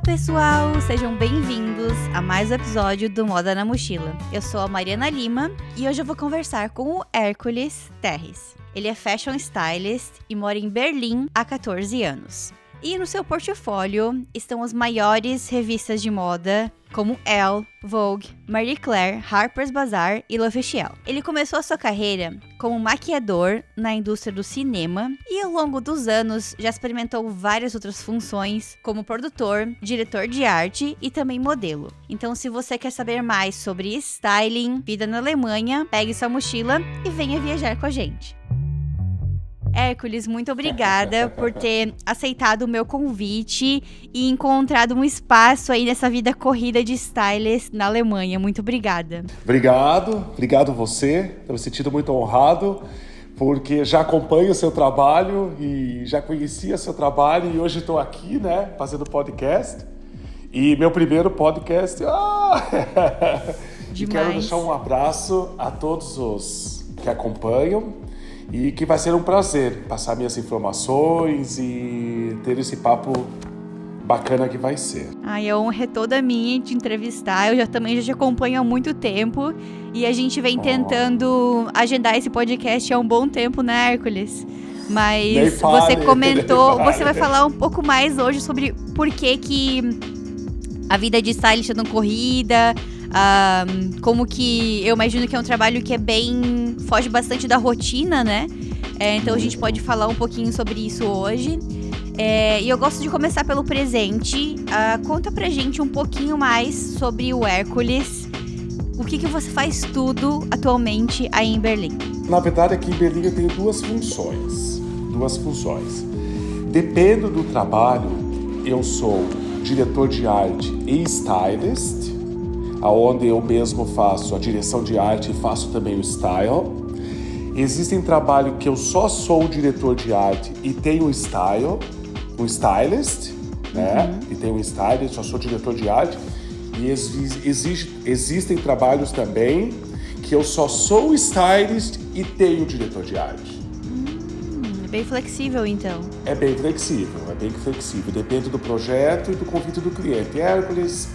pessoal, sejam bem-vindos a mais um episódio do Moda na Mochila. Eu sou a Mariana Lima e hoje eu vou conversar com o Hércules Terres. Ele é fashion stylist e mora em Berlim há 14 anos. E no seu portfólio estão as maiores revistas de moda, como Elle, Vogue, Marie Claire, Harper's Bazaar e L'Officiel. Ele começou a sua carreira como maquiador na indústria do cinema e ao longo dos anos já experimentou várias outras funções, como produtor, diretor de arte e também modelo. Então, se você quer saber mais sobre styling, vida na Alemanha, pegue sua mochila e venha viajar com a gente. Hércules, muito obrigada por ter aceitado o meu convite e encontrado um espaço aí nessa vida corrida de stylist na Alemanha. Muito obrigada. Obrigado você. Estou me sentindo muito honrado, porque já acompanho o seu trabalho e já conhecia seu trabalho e hoje estou aqui, né, fazendo podcast. E meu primeiro podcast. E quero deixar um abraço a todos os que acompanham. E que vai ser um prazer passar minhas informações e ter esse papo bacana que vai ser. Ai, a honra é toda minha de entrevistar. Eu também já te acompanho há muito tempo. E a gente vem tentando agendar esse podcast há um bom tempo, né, Hércules? Mas você comentou, você vai falar um pouco mais hoje sobre por que a vida de stylist é tão corrida. Como que eu imagino que é um trabalho que foge bastante da rotina, né? Então a gente pode falar um pouquinho sobre isso hoje. E eu gosto de começar pelo presente. Conta pra gente um pouquinho mais sobre o Hércules. O que você faz tudo atualmente aí em Berlim? Na verdade, aqui em Berlim eu tenho duas funções. Dependendo do trabalho, eu sou diretor de arte e stylist, aonde eu mesmo faço a direção de arte e faço também o style. Existem trabalhos que eu só sou o diretor de arte e tenho um stylist, né? E tenho um stylist, só sou diretor de arte. E existem trabalhos também que eu só sou o stylist e tenho o diretor de arte. É bem flexível, então. É bem flexível. Depende do projeto e do convite do cliente. Hércules,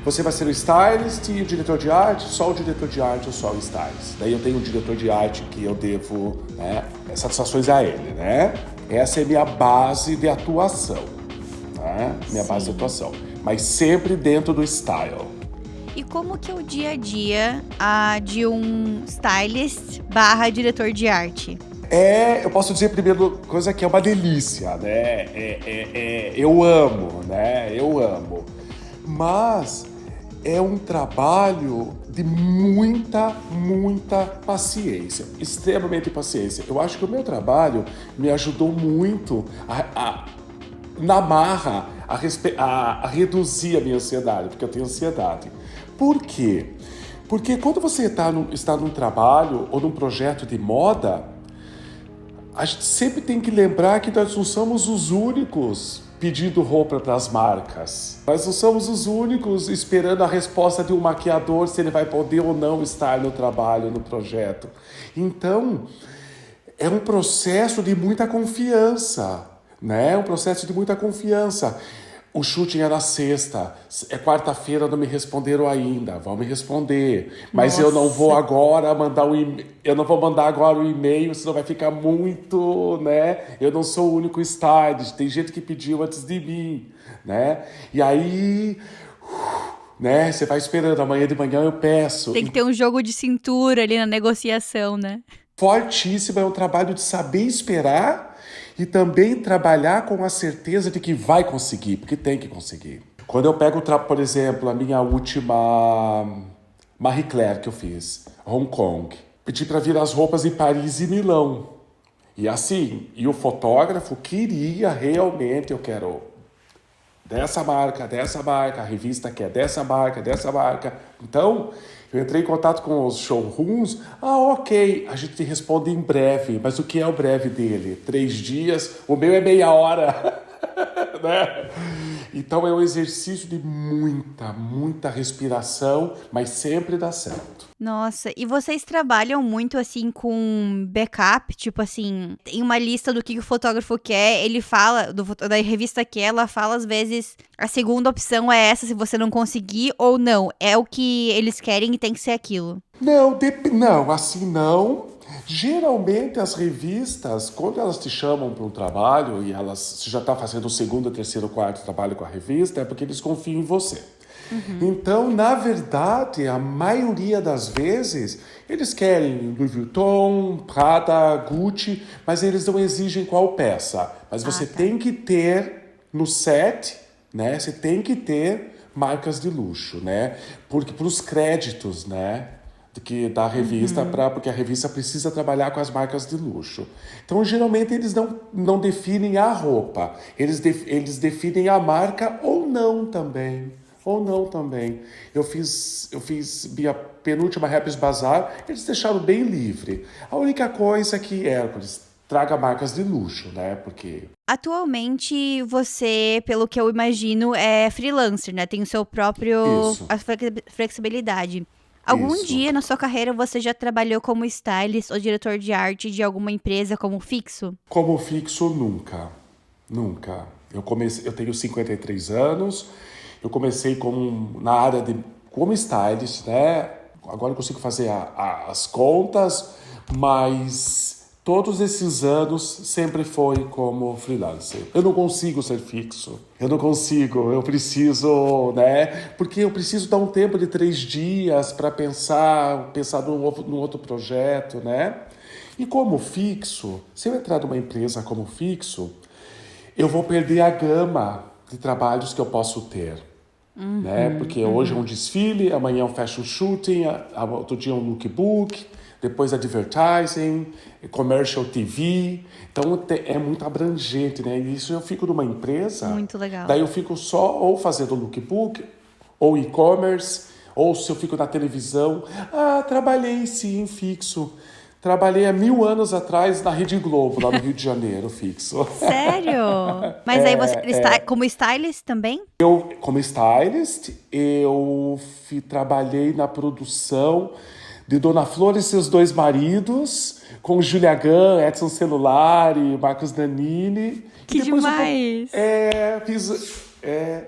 você vai ser o stylist e o diretor de arte, só o diretor de arte ou só o stylist. Daí eu tenho um diretor de arte que eu devo, né, satisfações a ele, né? Essa é minha base de atuação, né? Base de atuação. Mas sempre dentro do style. E como que é o dia a dia de um stylist / diretor de arte? Eu posso dizer, primeiro coisa, que é uma delícia, né? Eu amo, né? Mas é um trabalho de muita paciência, extremamente paciência. Eu acho que o meu trabalho me ajudou muito na marra a reduzir a minha ansiedade, porque eu tenho ansiedade. Por quê? Porque quando você está num trabalho ou num projeto de moda, a gente sempre tem que lembrar que nós não somos os únicos pedindo roupa para as marcas. Nós não somos os únicos esperando a resposta de um maquiador se ele vai poder ou não estar no trabalho, no projeto. Então, é um processo de muita confiança, né? O shooting é na sexta, quarta-feira não me responderam ainda, vão me responder. Mas eu não vou agora mandar o e-mail, senão vai ficar muito, né? Eu não sou o único stylist, tem gente que pediu antes de mim, né? E aí, né? Você vai esperando, amanhã de manhã eu peço. Tem que ter um jogo de cintura ali na negociação, né? Fortíssimo, é um trabalho de saber esperar e também trabalhar com a certeza de que vai conseguir, porque tem que conseguir. Quando eu pego, por exemplo, a minha última Marie Claire que eu fiz, Hong Kong, pedi para vir as roupas em Paris e Milão. E o fotógrafo queria realmente, eu quero dessa marca, a revista quer dessa marca. Então, eu entrei em contato com os showrooms. Ok, a gente responde em breve. Mas o que é o breve dele? 3 dias? O meu é meia hora. Né? Então é um exercício de muita respiração, mas sempre dá certo. Nossa, e vocês trabalham muito, assim, com backup? Tipo assim, tem uma lista do que o fotógrafo quer, ele fala, da revista que ela fala, às vezes, a segunda opção é essa, se você não conseguir, ou não, é o que eles querem e tem que ser aquilo. Não, assim não. Geralmente as revistas, quando elas te chamam para um trabalho e você já está fazendo o segundo, terceiro, quarto trabalho com a revista, é porque eles confiam em você. Então, na verdade, a maioria das vezes, eles querem Louis Vuitton, Prada, Gucci, mas eles não exigem qual peça. Mas você tem que ter no set, né? Você tem que ter marcas de luxo, né? Porque para os créditos, né? Da revista, porque a revista precisa trabalhar com as marcas de luxo. Então, geralmente, eles não definem a roupa. Eles definem a marca ou não também. Eu fiz minha penúltima Happy's Bazaar, eles deixaram bem livre. A única coisa é que Hércules traga marcas de luxo, né? Porque... Atualmente, você, pelo que eu imagino, é freelancer, né? Tem o seu próprio... Isso. A flexibilidade. Algum Isso. dia na sua carreira você já trabalhou como stylist ou diretor de arte de alguma empresa como fixo? Como fixo, nunca. Eu tenho 53 anos, eu comecei na área como stylist, né? Agora eu consigo fazer as contas, mas todos esses anos sempre foi como freelancer. Eu não consigo ser fixo. Eu preciso, né? Porque eu preciso dar um tempo de 3 dias para pensar num outro projeto, né? E como fixo, se eu entrar numa empresa como fixo, eu vou perder a gama de trabalhos que eu posso ter. Né? Porque hoje é um desfile, amanhã é um fashion shooting, outro dia é um lookbook, depois advertising, commercial TV. Então é muito abrangente, né? E isso eu fico numa empresa. Muito legal. Daí eu fico só ou fazendo lookbook, ou e-commerce, ou se eu fico na televisão. Trabalhei sim, fixo. Trabalhei há 1000 anos atrás na Rede Globo, lá no Rio de Janeiro, fixo. Sério? Mas aí você, como stylist também? Como stylist, trabalhei na produção de Dona Flor e seus 2 maridos, com Julia Gunn, Edson Celulari, Marcos Nanini. Que demais!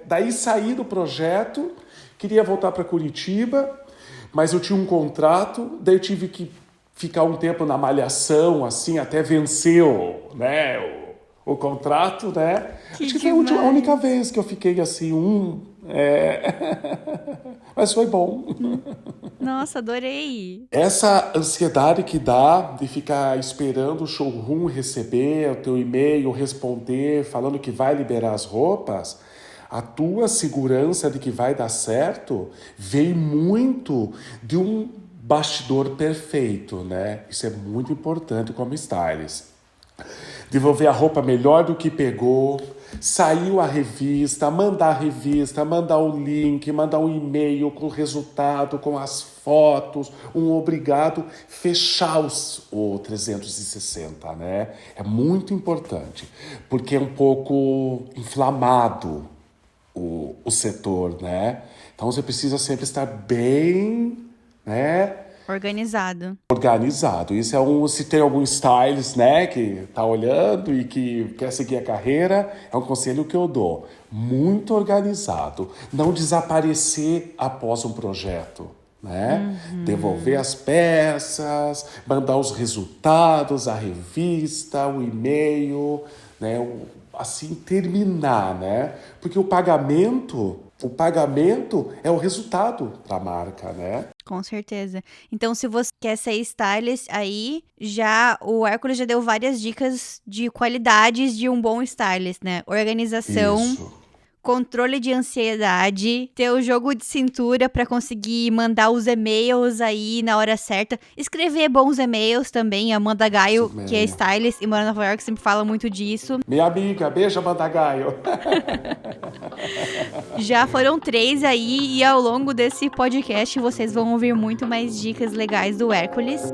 Daí saí do projeto, queria voltar para Curitiba, mas eu tinha um contrato, daí eu tive que ficar um tempo na malhação, assim, até vencer o contrato, né? Que Acho que foi a única vez que eu fiquei assim, Mas foi bom. Nossa, adorei! Essa ansiedade que dá de ficar esperando o showroom receber o teu e-mail, responder, falando que vai liberar as roupas, a tua segurança de que vai dar certo vem muito de um bastidor perfeito, né? Isso é muito importante como stylist. Devolver a roupa melhor do que pegou, saiu a revista, mandar o link, mandar um e-mail com o resultado, com as fotos, um obrigado, fechar o 360, né? É muito importante, porque é um pouco inflamado o setor, né? Então você precisa sempre estar bem, né? Organizado. Isso se tem algum stylist, né, que tá olhando e que quer seguir a carreira, é um conselho que eu dou. Muito organizado. Não desaparecer após um projeto, né? Devolver as peças, mandar os resultados, a revista, o e-mail, né? Assim, terminar, né? Porque o pagamento é o resultado da marca, né? Com certeza. Então, se você quer ser stylist, aí o Hércules já deu várias dicas de qualidades de um bom stylist, né? Organização, Isso. Controle de ansiedade, ter o jogo de cintura pra conseguir mandar os e-mails aí na hora certa, escrever bons e-mails também. A Amanda Gaio, que é stylist e mora em Nova York, sempre fala muito disso. Minha amiga, beijo, Amanda Gaio. Já foram 3 aí e ao longo desse podcast vocês vão ouvir muito mais dicas legais do Hércules.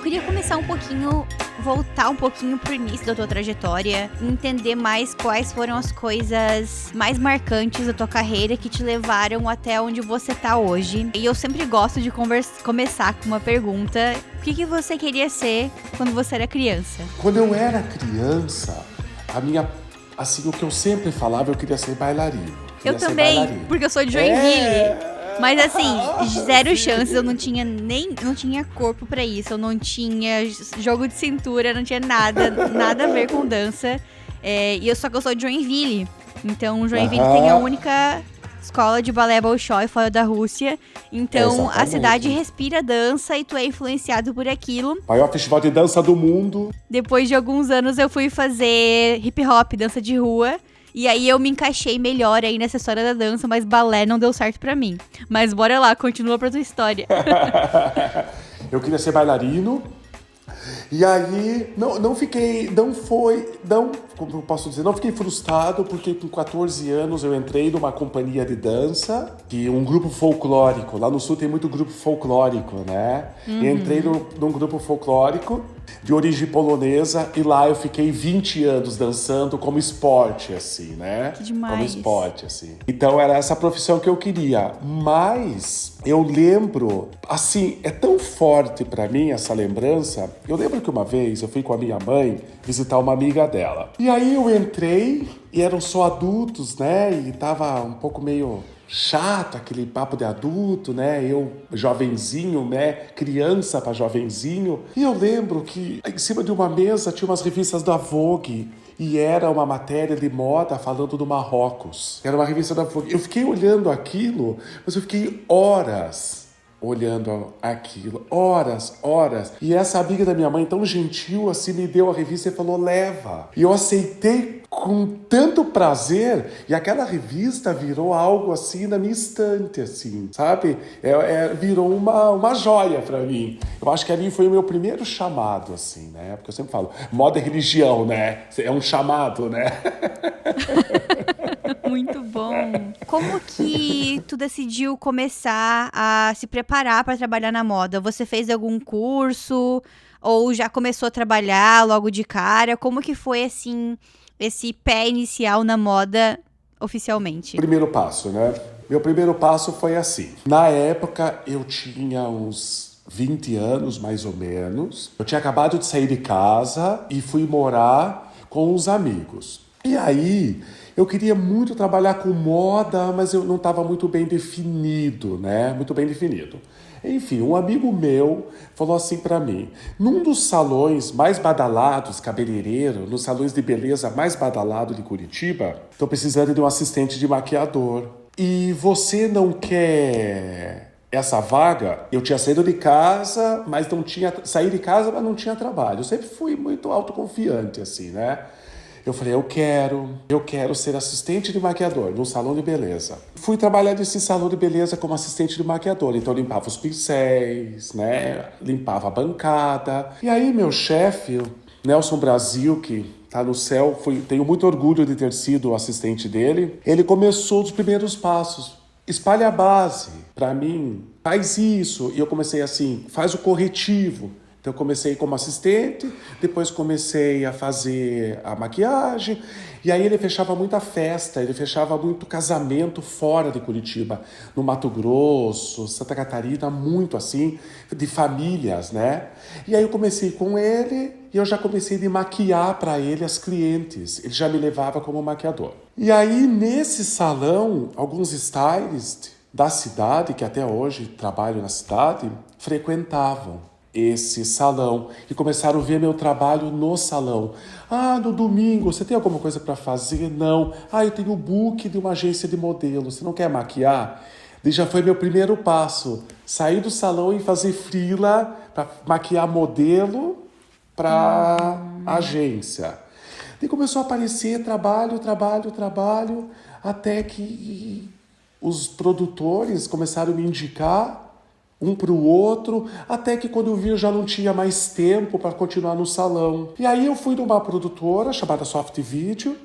Queria começar um pouquinho voltar um pouquinho pro início da tua trajetória, entender mais quais foram as coisas mais marcantes da tua carreira que te levaram até onde você tá hoje. E eu sempre gosto de começar com uma pergunta: o que você queria ser quando você era criança? Quando eu era criança, assim, o que eu sempre falava, eu queria ser bailarino. Eu também, porque eu sou de Joinville. Mas assim, zero chances, eu não tinha corpo pra isso, eu não tinha jogo de cintura, não tinha nada a ver com dança. Só que eu sou de Joinville, então Joinville tem a única escola de balé Bolshoi fora da Rússia, então exatamente. A cidade respira dança e tu é influenciado por aquilo. Maior festival de dança do mundo. Depois de alguns anos eu fui fazer hip hop, dança de rua. E aí eu me encaixei melhor aí nessa história da dança, mas balé não deu certo pra mim. Mas bora lá, continua pra tua história. Eu queria ser bailarino. E aí, como eu posso dizer, não fiquei frustrado, porque com 14 anos eu entrei numa companhia de dança, um grupo folclórico, lá no sul tem muito grupo folclórico, né? E entrei num grupo folclórico de origem polonesa, e lá eu fiquei 20 anos dançando como esporte, assim, né? Que demais. Como esporte, assim. Então era essa profissão que eu queria, mas eu lembro, assim, é tão forte pra mim essa lembrança. Eu lembro que uma vez eu fui com a minha mãe visitar uma amiga dela. E aí eu entrei e eram só adultos, né? E tava um pouco meio chato aquele papo de adulto, né? Eu, jovenzinho, né? Criança pra jovenzinho. E eu lembro que em cima de uma mesa tinha umas revistas da Vogue. E era uma matéria de moda falando do Marrocos. Era uma revista da Vogue. Eu fiquei olhando aquilo, mas eu fiquei horas olhando aquilo. Horas. E essa amiga da minha mãe, tão gentil assim, me deu a revista e falou, leva. E eu aceitei com tanto prazer. E aquela revista virou algo assim na minha estante, assim, sabe? Virou uma joia pra mim. Eu acho que ali foi o meu primeiro chamado, assim, né? Porque eu sempre falo, moda é religião, né? É um chamado, né? Muito bom. Como que tu decidiu começar a se preparar para trabalhar na moda? Você fez algum curso ou já começou a trabalhar logo de cara? Como que foi, assim, esse pé inicial na moda oficialmente? Primeiro passo, né? Meu primeiro passo foi assim. Na época, eu tinha uns 20 anos, mais ou menos. Eu tinha acabado de sair de casa e fui morar com uns amigos. E aí, eu queria muito trabalhar com moda, mas eu não estava muito bem definido, né? Muito bem definido. Enfim, um amigo meu falou assim pra mim, num dos salões mais badalados, cabeleireiro, nos salões de beleza mais badalado de Curitiba, tô precisando de um assistente de maquiador. E você não quer essa vaga? Eu tinha saído de casa, mas não tinha... Saí de casa, mas não tinha trabalho. Eu sempre fui muito autoconfiante, assim, né? Eu falei, eu quero ser assistente de maquiador num salão de beleza. Fui trabalhar nesse salão de beleza como assistente de maquiador. Então, eu limpava os pincéis, né? Limpava a bancada. E aí, meu chefe, Nelson Brasil, que tá no céu, tenho muito orgulho de ter sido o assistente dele. Ele começou os primeiros passos. Espalha a base. Pra mim, faz isso. E eu comecei assim, faz o corretivo. Então eu comecei como assistente, depois comecei a fazer a maquiagem, e aí ele fechava muita festa, ele fechava muito casamento fora de Curitiba, no Mato Grosso, Santa Catarina, muito assim, de famílias, né? E aí eu comecei com ele, e eu já comecei a maquiar para ele as clientes, ele já me levava como maquiador. E aí nesse salão, alguns stylists da cidade, que até hoje trabalham na cidade, frequentavam esse salão e começaram a ver meu trabalho no salão. Ah, no domingo, você tem alguma coisa para fazer? Não. Ah, eu tenho o book de uma agência de modelo, você não quer maquiar? E já foi meu primeiro passo, sair do salão e fazer freela para maquiar modelo para agência. E começou a aparecer trabalho, até que os produtores começaram a me indicar um para o outro, até que quando eu vi eu já não tinha mais tempo para continuar no salão. E aí eu fui numa produtora chamada Soft Video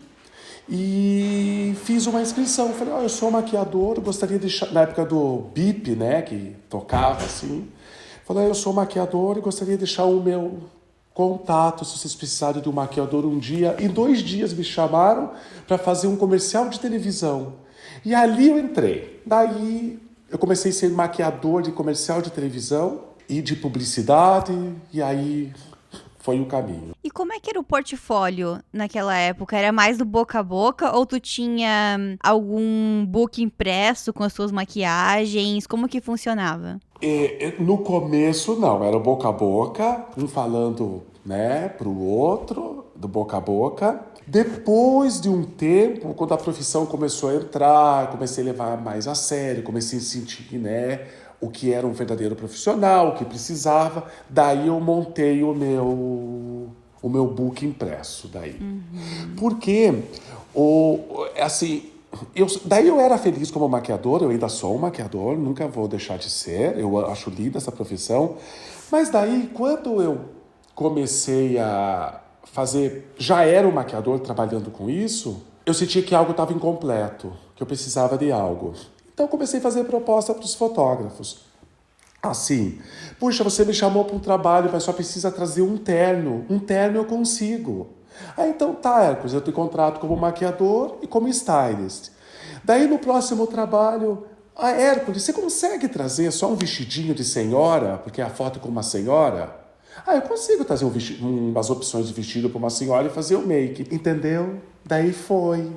e fiz uma inscrição. Falei, eu sou maquiador, gostaria de... Na época do bip, né, que tocava assim. Falei, eu sou maquiador e gostaria de deixar o meu contato se vocês precisarem de um maquiador um dia. Em 2 dias me chamaram para fazer um comercial de televisão. E ali eu entrei. Daí eu comecei a ser maquiador de comercial de televisão e de publicidade, e aí foi o caminho. E como é que era o portfólio naquela época? Era mais do boca a boca ou tu tinha algum book impresso com as tuas maquiagens? Como que funcionava? No começo, não, era boca a boca, um falando, né, pro outro, do boca a boca. Depois de um tempo, quando a profissão começou a entrar, comecei a levar mais a sério, comecei a sentir, né, o que era um verdadeiro profissional, o que precisava. Daí eu montei o meu book impresso, daí. Porque, assim, daí eu era feliz como maquiador, eu ainda sou um maquiador, nunca vou deixar de ser, eu acho linda essa profissão. Mas daí, quando eu comecei a fazer, já era um maquiador trabalhando com isso, eu sentia que algo estava incompleto, que eu precisava de algo. Então comecei a fazer proposta para os fotógrafos. Assim, puxa, você me chamou para um trabalho, mas só precisa trazer um terno. Um terno eu consigo. Então tá, Hércules, eu te contrato como maquiador e como stylist. Daí no próximo trabalho, Hércules, você consegue trazer só um vestidinho de senhora, porque é a foto com uma senhora? Eu consigo trazer umas opções de vestido para uma senhora e fazer o make, entendeu? Daí foi.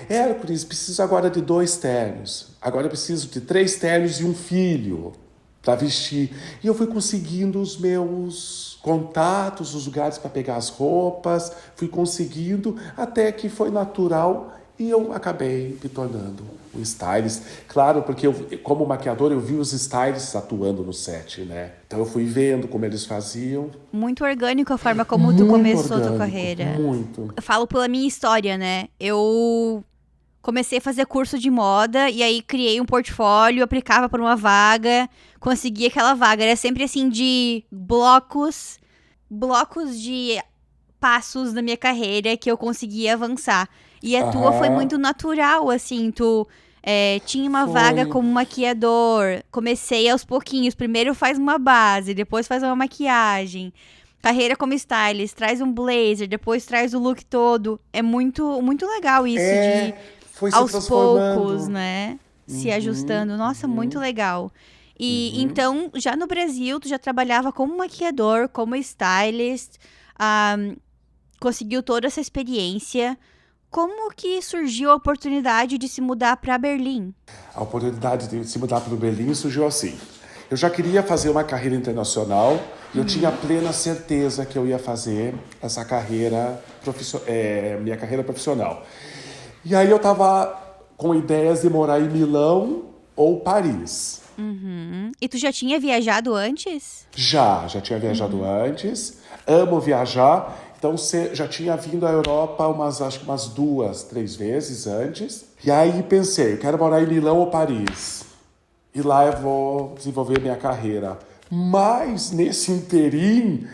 Hércules, preciso agora de 2 ternos. Agora eu preciso de 3 ternos e um filho para vestir. E eu fui conseguindo os meus contatos, os lugares para pegar as roupas, fui conseguindo até que foi natural e eu acabei me tornando um stylist. Claro, porque eu, como maquiador, eu vi os stylists atuando no set, né? Então eu fui vendo como eles faziam. Muito orgânico a forma como tu começou a tua carreira. Muito. Eu falo pela minha história, né? Eu comecei a fazer curso de moda e aí criei um portfólio, aplicava para uma vaga, consegui aquela vaga. Era sempre assim de blocos de passos da minha carreira que eu conseguia avançar. E a tua foi muito natural, assim, tu tinha uma vaga como maquiador, comecei aos pouquinhos, primeiro faz uma base, depois faz uma maquiagem, carreira como stylist, traz um blazer, depois traz o look todo, é muito, muito legal isso de, foi aos poucos, né, se ajustando, nossa, muito legal. E então, já no Brasil, tu já trabalhava como maquiador, como stylist, conseguiu toda essa experiência. Como que surgiu a oportunidade de se mudar para Berlim? A oportunidade de se mudar para Berlim surgiu assim. Eu já queria fazer uma carreira internacional e eu tinha plena certeza que eu ia fazer essa carreira, minha carreira profissional. E aí eu estava com ideias de morar em Milão ou Paris. E tu já tinha viajado antes? Já tinha viajado antes. Amo viajar. Então, já tinha vindo à Europa acho que umas 2, 3 vezes antes. E aí pensei, eu quero morar em Milão ou Paris. E lá eu vou desenvolver minha carreira. Mas, nesse interim,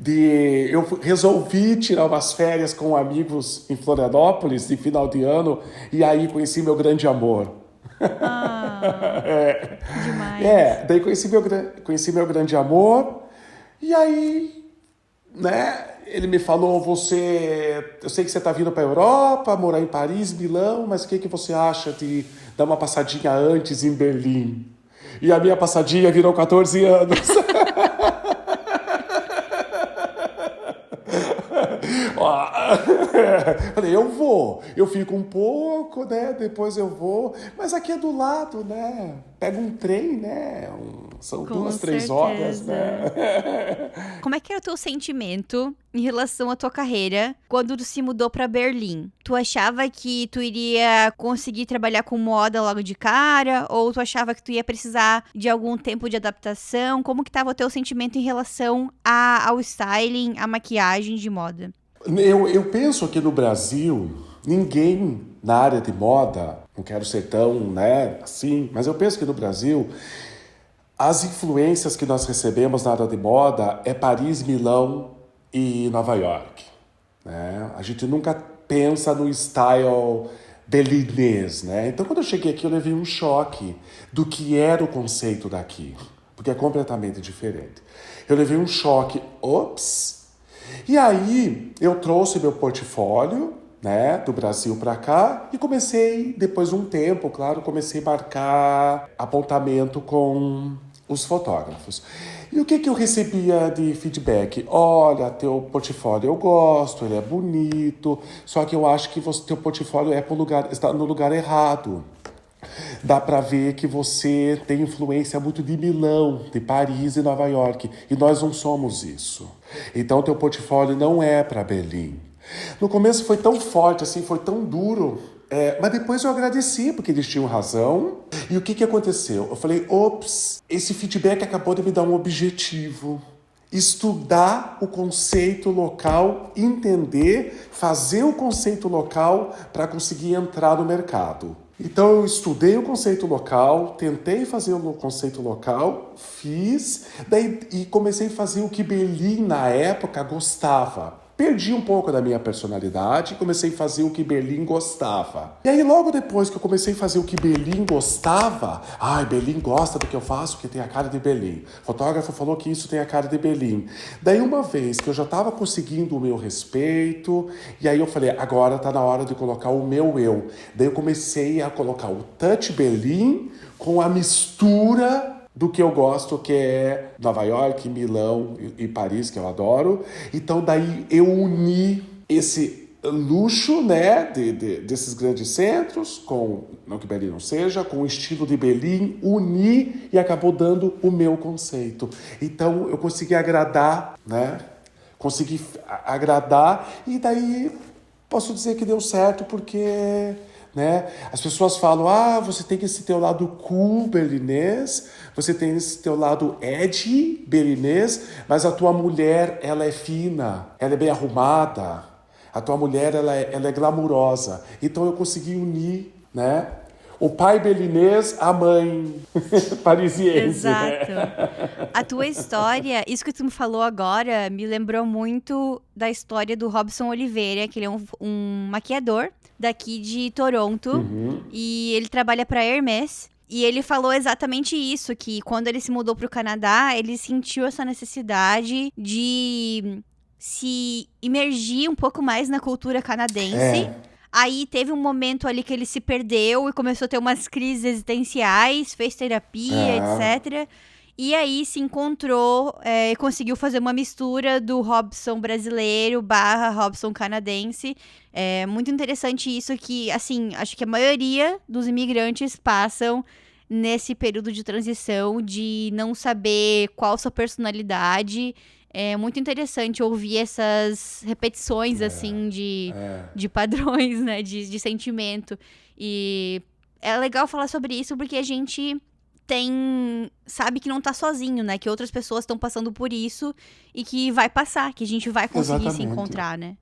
eu resolvi tirar umas férias com amigos em Florianópolis, de final de ano. E aí conheci meu grande amor. Demais. Daí conheci meu grande amor. E aí, né... Ele me falou, eu sei que você está vindo para a Europa, morar em Paris, Milão, mas o que você acha de dar uma passadinha antes em Berlim? E a minha passadinha virou 14 anos. Falei, eu fico um pouco, né? Depois eu vou. Mas aqui é do lado, né? Pega um trem, né? São 2, 3 horas, né? Como é que era o teu sentimento em relação à tua carreira quando tu se mudou pra Berlim? Tu achava que tu iria conseguir trabalhar com moda logo de cara? Ou tu achava que tu ia precisar de algum tempo de adaptação? Como que tava o teu sentimento em relação ao styling, à maquiagem de moda? Eu penso que no Brasil, ninguém na área de moda, não quero ser tão, né, assim, mas eu penso que no Brasil, as influências que nós recebemos na área de moda é Paris, Milão e Nova York, né? A gente nunca pensa no style berlinês, né? Então, quando eu cheguei aqui, eu levei um choque do que era o conceito daqui. porque é completamente diferente. Eu levei um choque, ops! E aí eu trouxe meu portfólio, né, do Brasil para cá e comecei, depois de um tempo, claro, comecei a marcar apontamento com os fotógrafos. E o que eu recebia de feedback? Olha, teu portfólio eu gosto, ele é bonito, só que eu acho que teu portfólio está no lugar errado. Dá para ver que você tem influência muito de Milão, de Paris e Nova York, e nós não somos isso. Então teu portfólio não é para Berlim. No começo foi tão forte, assim, foi tão duro, mas depois eu agradeci, porque eles tinham razão. E o que aconteceu? Eu falei, ops, esse feedback acabou de me dar um objetivo. Estudar o conceito local, entender, fazer o conceito local para conseguir entrar no mercado. Então eu estudei o conceito local, tentei fazer o conceito local, fiz, daí, e comecei a fazer o que Berlim na época gostava. Perdi um pouco da minha personalidade e comecei a fazer o que Berlim gostava. E aí logo depois que eu comecei a fazer o que Berlim gostava, Berlim gosta do que eu faço, que tem a cara de Berlim. O fotógrafo falou que isso tem a cara de Berlim. Daí uma vez que eu já estava conseguindo o meu respeito, e aí eu falei, agora tá na hora de colocar o meu eu. Daí eu comecei a colocar o touch Berlim com a mistura do que eu gosto, que é Nova York, Milão e Paris, que eu adoro. Então daí eu uni esse luxo, né, desses grandes centros, com, não que Berlim não seja, com o estilo de Berlim, uni e acabou dando o meu conceito. Então eu consegui agradar, né, e daí posso dizer que deu certo porque, né, as pessoas falam, você tem esse teu lado cool berlinês, você tem esse teu lado edgy berlinês, mas a tua mulher, ela é fina, ela é bem arrumada, a tua mulher, ela é glamurosa. Então eu consegui unir, né, o pai berlinês, a mãe parisiense. Exato. A tua história, isso que tu me falou agora, me lembrou muito da história do Robson Oliveira, que ele é um maquiador daqui de Toronto, e ele trabalha para Hermès. E ele falou exatamente isso, que quando ele se mudou para o Canadá, ele sentiu essa necessidade de se imergir um pouco mais na cultura canadense. Aí teve um momento ali que ele se perdeu e começou a ter umas crises existenciais, fez terapia, etc. E aí se encontrou e conseguiu fazer uma mistura do Robson brasileiro / Robson canadense. É muito interessante isso que, assim, acho que a maioria dos imigrantes passam nesse período de transição de não saber qual sua personalidade. É muito interessante ouvir essas repetições, assim, de padrões, né, de sentimento. E é legal falar sobre isso porque a gente sabe que não tá sozinho, né? Que outras pessoas estão passando por isso e que vai passar, que a gente vai conseguir se encontrar, né?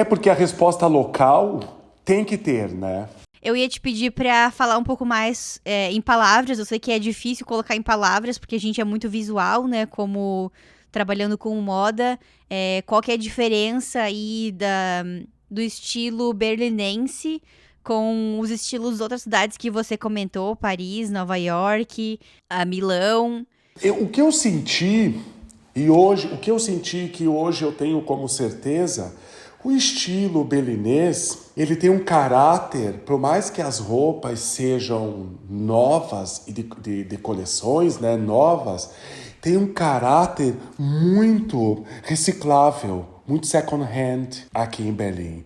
Porque a resposta local tem que ter, né? Eu ia te pedir pra falar um pouco mais em palavras. Eu sei que é difícil colocar em palavras, porque a gente é muito visual, né? Como trabalhando com moda. Qual que é a diferença aí do estilo berlinense com os estilos das outras cidades que você comentou, Paris, Nova York, Milão? O que eu senti que hoje eu tenho como certeza, o estilo berlinês, ele tem um caráter, por mais que as roupas sejam novas e de coleções, né, novas, tem um caráter muito reciclável, muito second hand aqui em Berlim.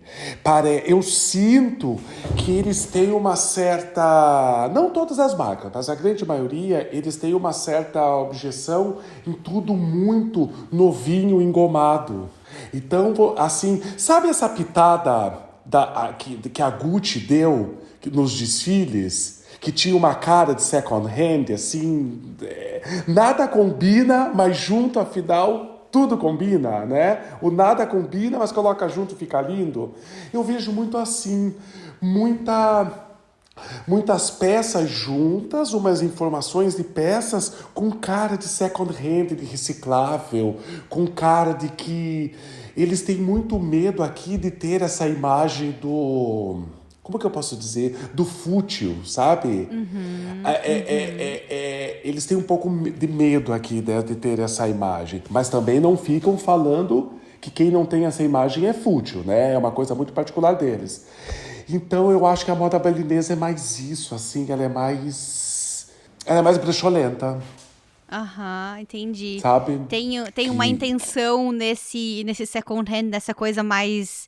Eu sinto que eles têm uma certa... Não todas as marcas, mas a grande maioria, eles têm uma certa objeção em tudo muito novinho, engomado. Então, assim, sabe essa pitada que a Gucci deu nos desfiles? Que tinha uma cara de second hand, assim... Nada combina, mas junto, afinal... Tudo combina, né? O nada combina, mas coloca junto e fica lindo. Eu vejo muito assim, muitas peças juntas, umas informações de peças com cara de second hand, de reciclável, com cara de que eles têm muito medo aqui de ter essa imagem do... Como que eu posso dizer? Do fútil, sabe? eles têm um pouco de medo aqui, né, de ter essa imagem. Mas também não ficam falando que quem não tem essa imagem é fútil, né? É uma coisa muito particular deles. Então eu acho que a moda berlinesa é mais isso, assim, ela é mais brecholenta, Aham, entendi. sabe? Tem uma Que, intenção nesse second hand, nessa coisa mais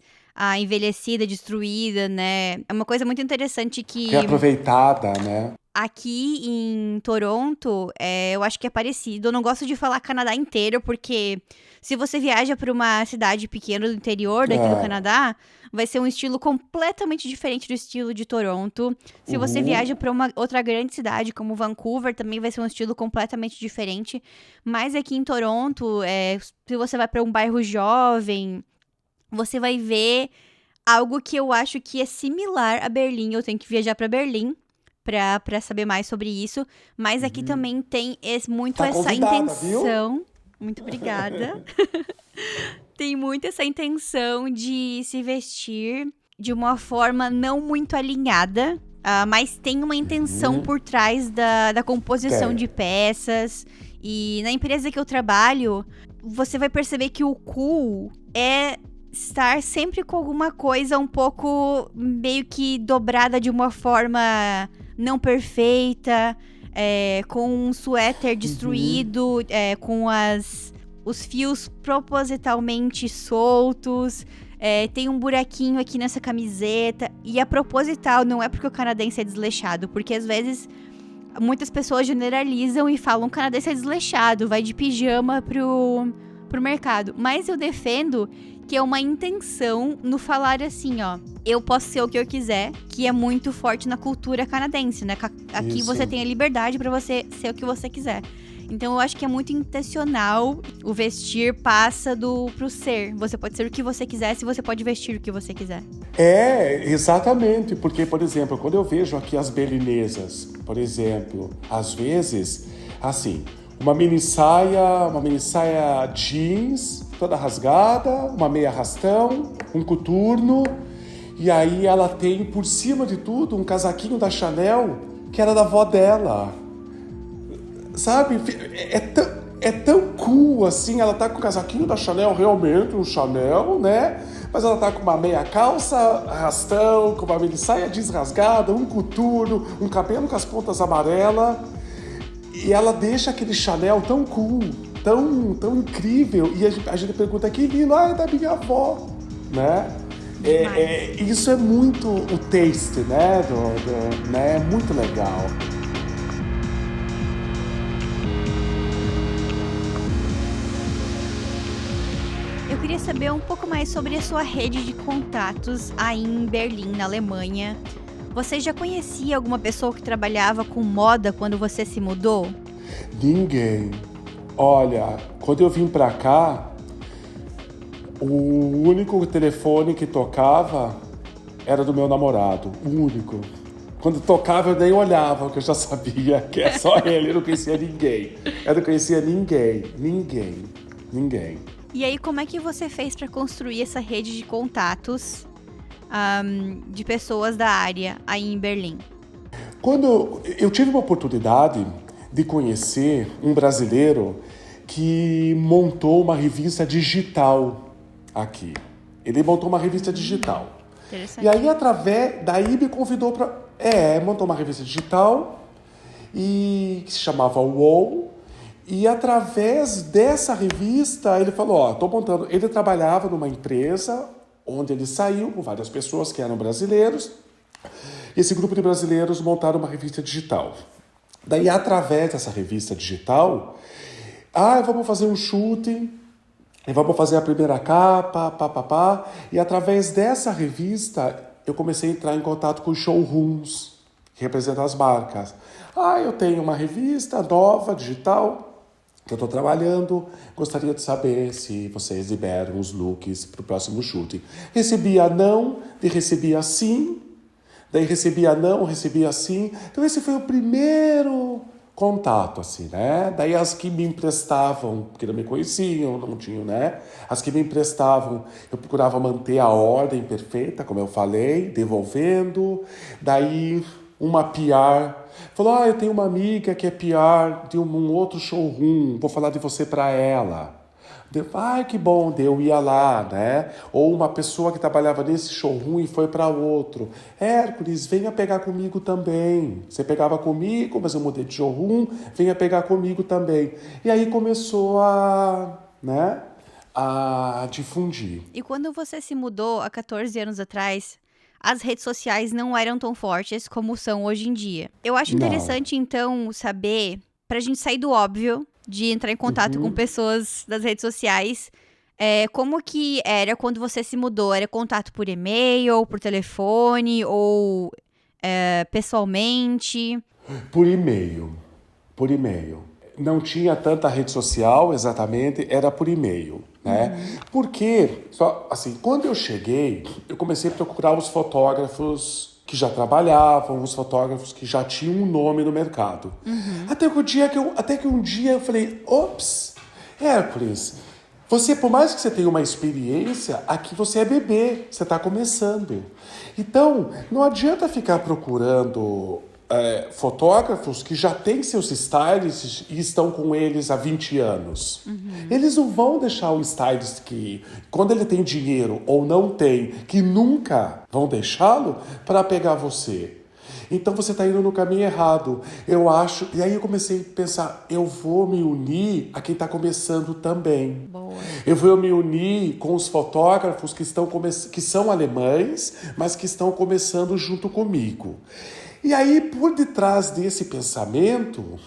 envelhecida, destruída, né? É uma coisa muito interessante que é que aproveitada, né? aqui em Toronto, eu acho que é parecido. Eu não gosto de falar Canadá inteiro, porque se você viaja para uma cidade pequena do interior daqui do É. Canadá, vai ser um estilo completamente diferente do estilo de Toronto. Se você viaja para uma outra grande cidade, como Vancouver, também vai ser um estilo completamente diferente. Mas aqui em Toronto, se você vai para um bairro jovem, você vai ver algo que eu acho que é similar a Berlim. Eu tenho que viajar para Berlim pra saber mais sobre isso. Mas aqui também tem muito Tá essa convidada, viu? intenção. Muito obrigada. Tem muito essa intenção de se vestir de uma forma não muito alinhada. Mas tem uma intenção por trás da composição Tem. de peças. E na empresa que eu trabalho, você vai perceber que o cool é estar sempre com alguma coisa um pouco meio que dobrada de uma forma não perfeita, com um suéter destruído, com os fios propositalmente soltos. Tem um buraquinho aqui nessa camiseta. E é proposital, não é porque o canadense é desleixado, porque às vezes muitas pessoas generalizam e falam que o canadense é desleixado, vai de pijama pro mercado. Mas eu defendo que é uma intenção no falar assim, ó, eu posso ser o que eu quiser, que é muito forte na cultura canadense, né? Aqui Isso. você tem a liberdade pra você ser o que você quiser. Então eu acho que é muito intencional. O vestir passa pro ser. Você pode ser o que você quiser, se você pode vestir o que você quiser. Exatamente, porque, por exemplo, quando eu vejo aqui as berlinesas, por exemplo, às vezes, assim, uma mini saia jeans, toda rasgada, uma meia arrastão, um coturno, e aí ela tem, por cima de tudo, um casaquinho da Chanel, que era da avó dela. Sabe? É tão cool, assim, ela tá com o casaquinho da Chanel, realmente, um Chanel, né? Mas ela tá com uma meia calça, arrastão, com uma mini saia jeans rasgada, um coturno, um cabelo com as pontas amarelas. E ela deixa aquele Chanel tão cool, tão incrível. E a gente pergunta, que lindo, é da minha avó, né? Isso é muito o taste, né? Né? É muito legal. Eu queria saber um pouco mais sobre a sua rede de contatos aí em Berlim, na Alemanha. Você já conhecia alguma pessoa que trabalhava com moda quando você se mudou? Ninguém. Olha, quando eu vim pra cá, o único telefone que tocava era do meu namorado. O único. Quando tocava eu nem olhava, porque eu já sabia que é só ele, eu não conhecia ninguém. Eu não conhecia ninguém. E aí, como é que você fez para construir essa rede de contatos de pessoas da área aí em Berlim? Quando eu tive uma oportunidade de conhecer um brasileiro que montou uma revista digital aqui. Ele montou uma revista digital. Interessante. E aí, daí me convidou para... montou uma revista digital que se chamava UOL. E através dessa revista, ele falou, tô montando... Ele trabalhava numa empresa onde ele saiu com várias pessoas que eram brasileiros. Esse grupo de brasileiros montaram uma revista digital. Daí, através dessa revista digital, vamos fazer um shooting, e vamos fazer a primeira capa, E através dessa revista, eu comecei a entrar em contato com os showrooms, que representam as marcas. Eu tenho uma revista nova, digital, que eu estou trabalhando, gostaria de saber se vocês liberam os looks para o próximo shooting. Recebia não, e recebia sim, daí recebia não, recebia sim. Então esse foi o primeiro contato, assim, né? Daí as que me emprestavam, porque não me conheciam, não tinham, né? As que me emprestavam, eu procurava manter a ordem perfeita, como eu falei, devolvendo. Daí uma PR Falou, eu tenho uma amiga que é PR de um outro showroom, vou falar de você para ela. Que bom, eu ia lá, né? Ou uma pessoa que trabalhava nesse showroom e foi para outro. Hércules, venha pegar comigo também. Você pegava comigo, mas eu mudei de showroom, venha pegar comigo também. E aí começou né, a difundir. E quando você se mudou há 14 anos atrás, as redes sociais não eram tão fortes como são hoje em dia. Eu acho interessante, então, saber, pra gente sair do óbvio, de entrar em contato com pessoas das redes sociais, como que era quando você se mudou? Era contato por e-mail, por telefone ou pessoalmente? Por e-mail. Não tinha tanta rede social, exatamente, era por e-mail, né? Porque, quando eu cheguei, eu comecei a procurar os fotógrafos que já trabalhavam, os fotógrafos que já tinham um nome no mercado. Até que um dia eu falei, ops, Hércules, você, por mais que você tenha uma experiência, aqui você é bebê, você está começando. Então, não adianta ficar procurando fotógrafos que já têm seus stylists e estão com eles há 20 anos. Eles não vão deixar o stylist que, quando ele tem dinheiro ou não tem, que nunca vão deixá-lo para pegar você. Então você está indo no caminho errado, eu acho. E aí eu comecei a pensar, eu vou me unir a quem está começando também. Boa. Eu vou me unir com os fotógrafos que são alemães, mas que estão começando junto comigo. E aí, por detrás desse pensamento,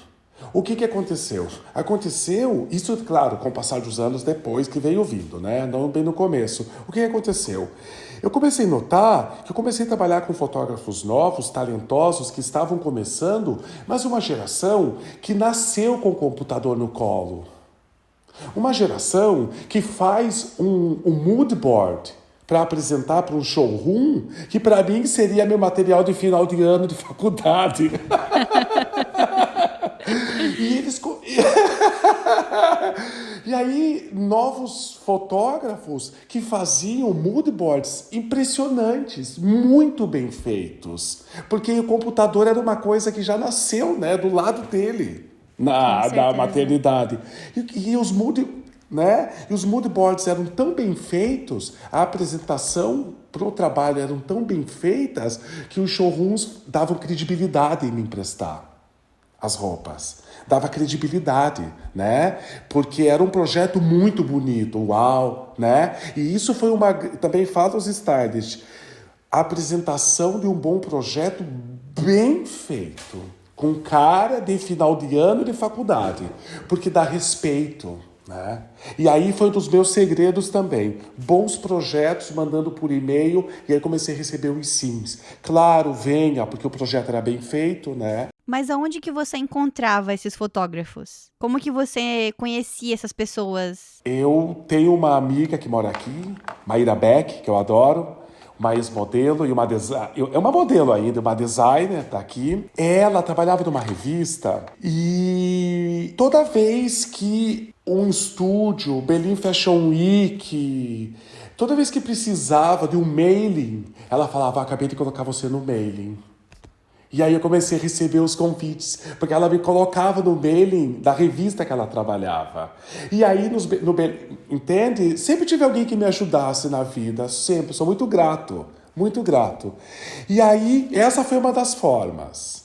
o que aconteceu? Aconteceu, isso, claro, com o passar dos anos depois que veio vindo, né? Não bem no começo. O que aconteceu? Eu comecei a notar que eu comecei a trabalhar com fotógrafos novos, talentosos, que estavam começando, mas uma geração que nasceu com o computador no colo. Uma geração que faz um mood board para apresentar para um showroom, que para mim seria meu material de final de ano de faculdade. E aí, novos fotógrafos que faziam mood boards impressionantes, muito bem feitos. Porque o computador era uma coisa que já nasceu, né, do lado dele, da maternidade. E os mood boards eram tão bem feitos, a apresentação para o trabalho eram tão bem feitas, que os showrooms davam credibilidade em me emprestar as roupas. Dava credibilidade, né? Porque era um projeto muito bonito, uau, né? E isso foi também fala os stylists, a apresentação de um bom projeto bem feito, com cara de final de ano de faculdade, porque dá respeito, né? E aí foi um dos meus segredos também. Bons projetos mandando por e-mail, e aí comecei a receber os sims. Claro, venha, porque o projeto era bem feito, né? Mas aonde que você encontrava esses fotógrafos? Como que você conhecia essas pessoas? Eu tenho uma amiga que mora aqui, Maíra Beck, que eu adoro, uma ex-modelo e é uma modelo ainda, uma designer, tá aqui. Ela trabalhava numa revista e toda vez que um estúdio, Berlin Fashion Week, toda vez que precisava de um mailing, ela falava, acabei de colocar você no mailing. E aí eu comecei a receber os convites, porque ela me colocava no mailing da revista que ela trabalhava. E aí, entende? Sempre tive alguém que me ajudasse na vida, sempre. Sou muito grato, muito grato. E aí, essa foi uma das formas.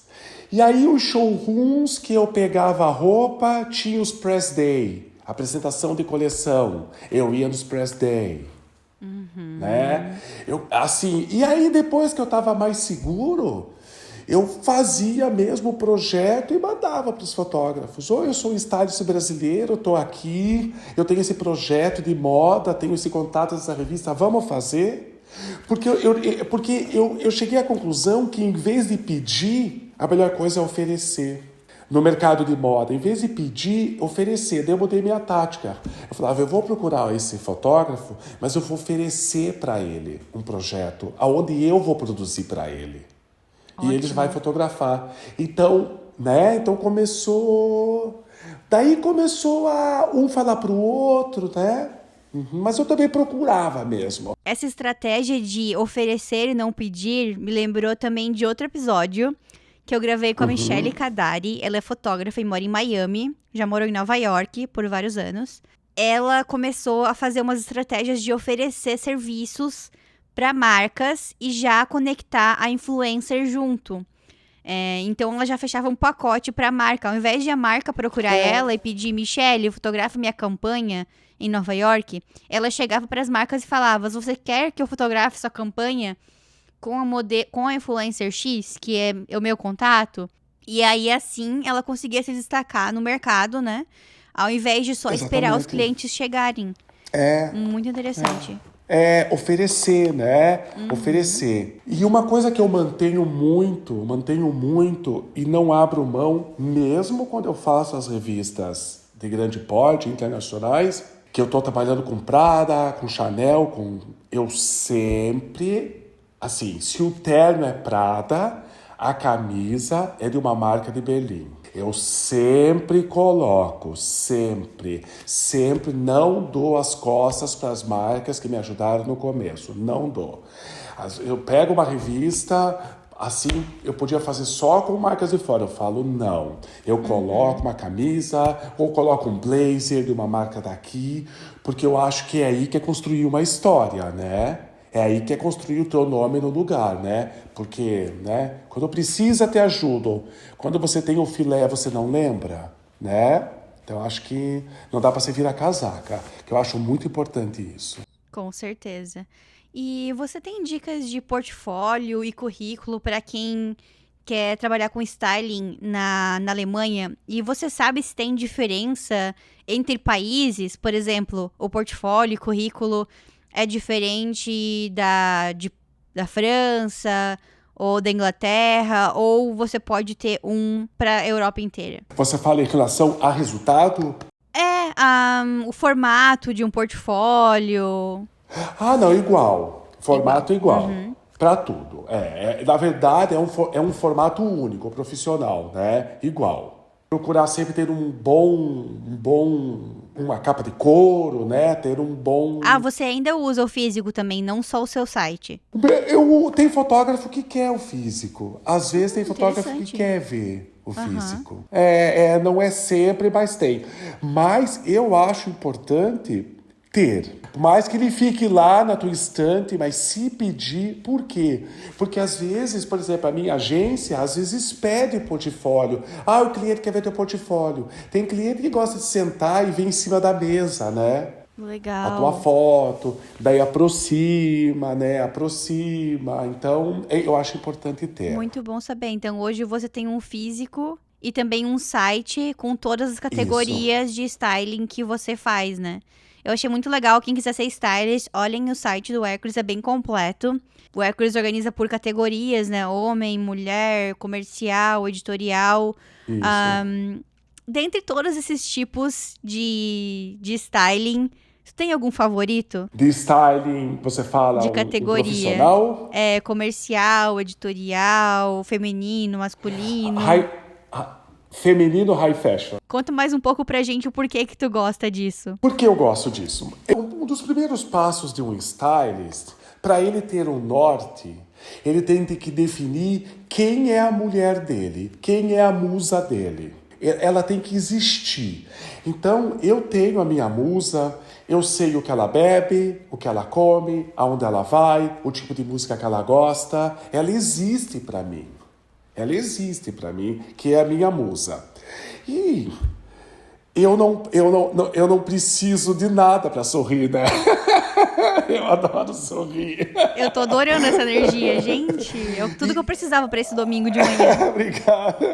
E aí, os showrooms que eu pegava a roupa, tinha os press day, apresentação de coleção. Eu ia nos press day. Né? E aí, depois que eu estava mais seguro, eu fazia mesmo o projeto e mandava para os fotógrafos. Ou eu sou um stylist brasileiro, estou aqui, eu tenho esse projeto de moda, tenho esse contato dessa revista, vamos fazer? Porque eu cheguei à conclusão que, em vez de pedir, a melhor coisa é oferecer. No mercado de moda, em vez de pedir, oferecer. Daí eu mudei minha tática. Eu falava, eu vou procurar esse fotógrafo, mas eu vou oferecer para ele um projeto, onde eu vou produzir para ele. Ótimo. E ele vai fotografar. Então, né? Então começou... Daí começou a um falar pro outro, né? Mas eu também procurava mesmo. Essa estratégia de oferecer e não pedir me lembrou também de outro episódio que eu gravei com a Michelle Kadari. Ela é fotógrafa e mora em Miami. Já morou em Nova York por vários anos. Ela começou a fazer umas estratégias de oferecer serviços para marcas e já conectar a influencer junto. Então, ela já fechava um pacote para a marca. Ao invés de a marca procurar ela e pedir, Michelle, fotografa minha campanha em Nova York, ela chegava para as marcas e falava, você quer que eu fotografe sua campanha com a influencer X, que é o meu contato? E aí, assim, ela conseguia se destacar no mercado, né? Ao invés de só esperar os clientes chegarem. Muito interessante. Oferecer, né? Oferecer. E uma coisa que eu mantenho muito, e não abro mão, mesmo quando eu faço as revistas de grande porte, internacionais, que eu tô trabalhando com Prada, com Chanel, eu sempre, assim, se o terno é Prada, a camisa é de uma marca de Berlim. Eu sempre coloco, sempre não dou as costas para as marcas que me ajudaram no começo, não dou. Eu pego uma revista, assim, eu podia fazer só com marcas de fora, eu falo não. Eu coloco uma camisa ou coloco um blazer de uma marca daqui, porque eu acho que é aí que é construir uma história, né? É aí que é construir o teu nome no lugar, né? Porque, né? Quando precisa te ajudam. Quando você tem o filé, você não lembra, né? Então, acho que não dá para você virar casaca. Que eu acho muito importante isso. Com certeza. E você tem dicas de portfólio e currículo para quem quer trabalhar com styling na Alemanha? E você sabe se tem diferença entre países? Por exemplo, o portfólio e currículo é diferente da França ou da Inglaterra, ou você pode ter um para a Europa inteira? Você fala em relação a resultado? O formato de um portfólio. Não, igual. Formato igual. Para tudo. Na verdade, é um formato único, profissional, né? Igual. Procurar sempre ter uma capa de couro, né? Ter um bom... Você ainda usa o físico também, não só o seu site? Tem fotógrafo que quer o físico. Às vezes tem fotógrafo que quer ver o físico. Não é sempre, mas tem. Mas eu acho importante ter. Por mais que ele fique lá na tua estante, mas se pedir, por quê? Porque às vezes, por exemplo, a minha agência, às vezes pede o portfólio. O cliente quer ver teu portfólio. Tem cliente que gosta de sentar e ver em cima da mesa, né? Legal. A tua foto, daí aproxima, né? Aproxima. Então, eu acho importante ter. Muito bom saber. Então, hoje você tem um físico e também um site com todas as categorias de styling que você faz, né? Eu achei muito legal. Quem quiser ser stylist, olhem o site do Hércules, é bem completo. O Hércules organiza por categorias, né? Homem, mulher, comercial, editorial. Isso. Dentre todos esses tipos de styling, você tem algum favorito? De styling, você fala de o categoria. profissional? Comercial, editorial, feminino, masculino. Feminino high fashion. Conta mais um pouco pra gente o porquê que tu gosta disso. Por que eu gosto disso? Um dos primeiros passos de um stylist, para ele ter um norte, ele tem que definir quem é a mulher dele, quem é a musa dele. Ela tem que existir. Então, eu tenho a minha musa, eu sei o que ela bebe, o que ela come, aonde ela vai, o tipo de música que ela gosta. Ela existe para mim. Ela existe para mim, que é a minha musa. E eu não preciso de nada para sorrir, né? Eu adoro sorrir. Eu tô adorando essa energia, gente. É tudo que eu precisava para esse domingo de manhã. Obrigado.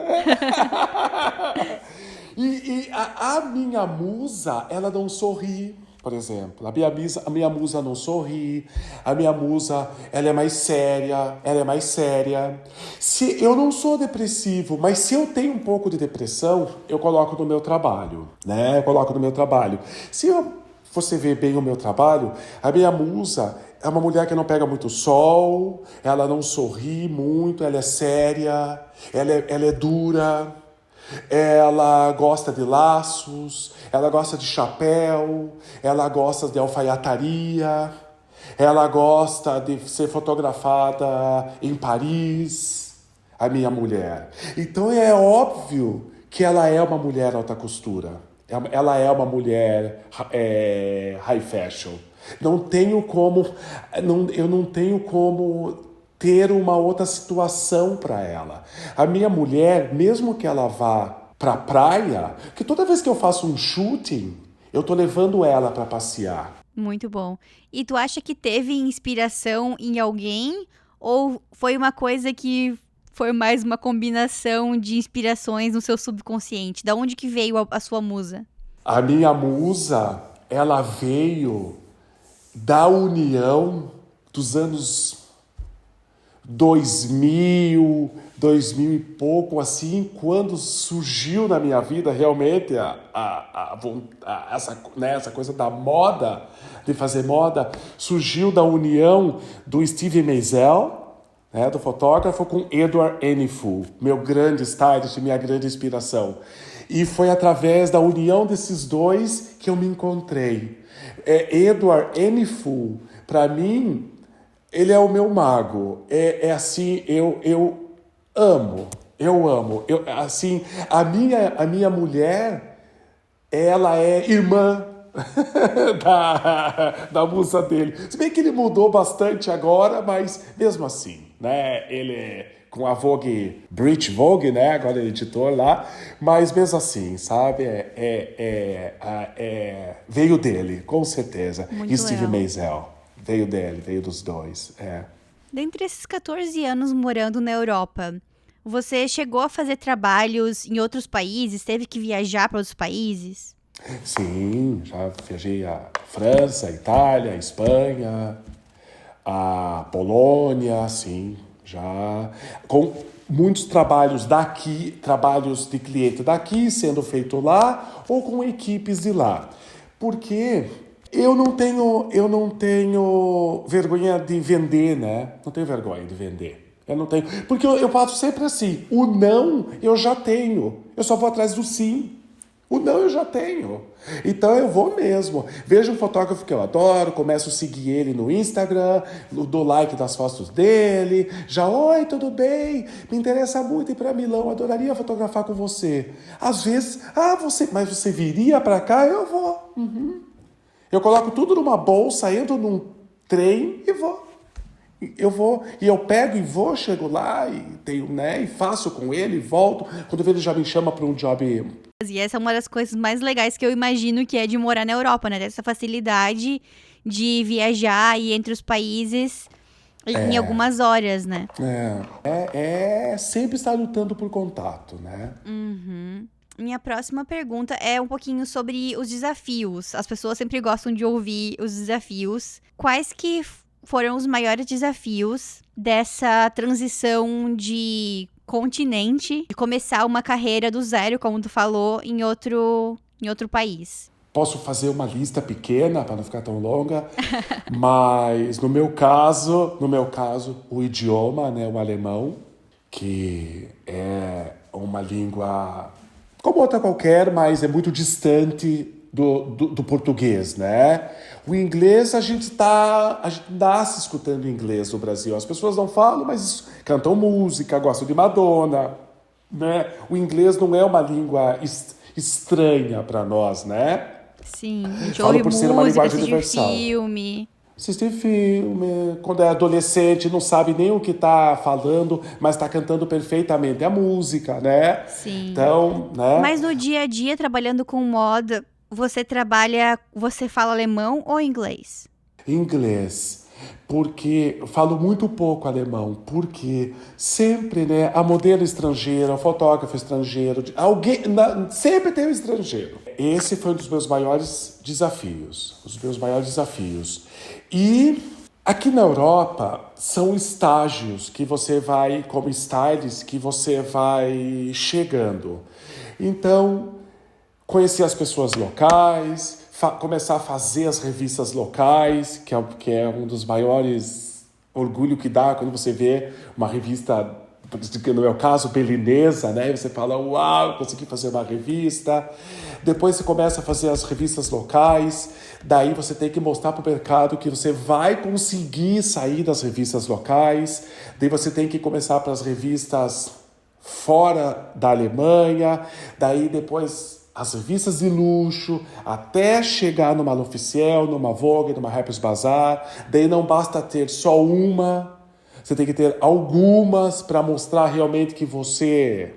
E a minha musa, ela não sorri. Por exemplo, a minha musa não sorri, a minha musa, ela é mais séria. Eu não sou depressivo, mas se eu tenho um pouco de depressão, eu coloco no meu trabalho, né? Se você ver bem o meu trabalho, a minha musa é uma mulher que não pega muito sol, ela não sorri muito, ela é séria, ela é dura. Ela gosta de laços, ela gosta de chapéu, ela gosta de alfaiataria, ela gosta de ser fotografada em Paris. a minha mulher. Então é óbvio que ela é uma mulher alta costura. Ela é uma mulher high fashion. Eu não tenho como ter uma outra situação para ela. A minha mulher, mesmo que ela vá pra praia, que toda vez que eu faço um shooting, eu tô levando ela para passear. Muito bom. E tu acha que teve inspiração em alguém? Ou foi uma coisa que foi mais uma combinação de inspirações no seu subconsciente? Da onde que veio a sua musa? A minha musa, ela veio da união dos anos 2000 e pouco, assim, quando surgiu na minha vida realmente essa coisa da moda, de fazer moda, surgiu da união do Steve Meisel, né, do fotógrafo, com Edward Enninful, meu grande stylist, minha grande inspiração. E foi através da união desses dois que eu me encontrei. Edward Enninful, para mim, ele é o meu mago. É assim, eu amo. Assim, a minha mulher, ela é irmã da musa dele. Se bem que ele mudou bastante agora, mas mesmo assim, né? Ele é com a Vogue, British Vogue, né? Agora ele é editor lá. Mas mesmo assim, sabe? Veio dele, com certeza. Muito E Steve legal. Meisel. Veio dele, veio dos dois. Dentre esses 14 anos morando na Europa, você chegou a fazer trabalhos em outros países? Teve que viajar para outros países? Sim, já viajei a França, a Itália, a Espanha, a Polônia, sim, já. Com muitos trabalhos daqui, trabalhos de cliente daqui sendo feito lá ou com equipes de lá. Porque eu não tenho vergonha de vender, né? Não tenho vergonha de vender. Eu não tenho. Porque eu faço sempre assim. O não eu já tenho. Eu só vou atrás do sim. O não eu já tenho. Então eu vou mesmo. Vejo um fotógrafo que eu adoro, começo a seguir ele no Instagram, dou like das fotos dele. Já, oi, tudo bem? Me interessa muito ir para Milão, adoraria fotografar com você. Às vezes, mas você viria para cá? Eu vou. Eu coloco tudo numa bolsa, entro num trem e vou. Eu vou, e eu pego e vou, chego lá e tenho, né, e faço com ele, volto. Quando ele já me chama para um job. E essa é uma das coisas mais legais que eu imagino que é de morar na Europa, né? Essa facilidade de viajar e entre os países em algumas horas, né? Sempre estar lutando por contato, né? Minha próxima pergunta é um pouquinho sobre os desafios. As pessoas sempre gostam de ouvir os desafios. Quais que foram os maiores desafios dessa transição de continente, de começar uma carreira do zero, como tu falou, em outro país? Posso fazer uma lista pequena para não ficar tão longa, mas no meu caso, o idioma, né, o alemão, que é uma língua como outra qualquer, mas é muito distante do português, né? O inglês, a gente nasce escutando inglês no Brasil. As pessoas não falam, mas cantam música, gostam de Madonna, né? O inglês não é uma língua estranha para nós, né? Sim, a gente Falo ouve por ser uma música, linguagem assiste universal. filme. Assistir filme, quando é adolescente, não sabe nem o que tá falando, mas tá cantando perfeitamente a música, né? Sim. Então, né? Mas no dia a dia, trabalhando com moda, você fala alemão ou inglês? Inglês. Porque eu falo muito pouco alemão, porque sempre, né, a modelo estrangeira, o fotógrafo estrangeiro, sempre tem um estrangeiro. Esse foi um dos meus maiores desafios, E aqui na Europa são estágios que você vai, como stylist, que você vai chegando. Então, conhecer as pessoas locais, começar a fazer as revistas locais, que é um dos maiores orgulho que dá quando você vê uma revista no meu caso, belinesa, né? E você fala, uau, consegui fazer uma revista. Depois você começa a fazer as revistas locais. Daí você tem que mostrar para o mercado que você vai conseguir sair das revistas locais. Daí você tem que começar para as revistas fora da Alemanha. Daí depois as revistas de luxo, até chegar numa L'Officiel, numa Vogue, numa Harper's Bazaar. Daí não basta ter só uma, você tem que ter algumas para mostrar realmente que você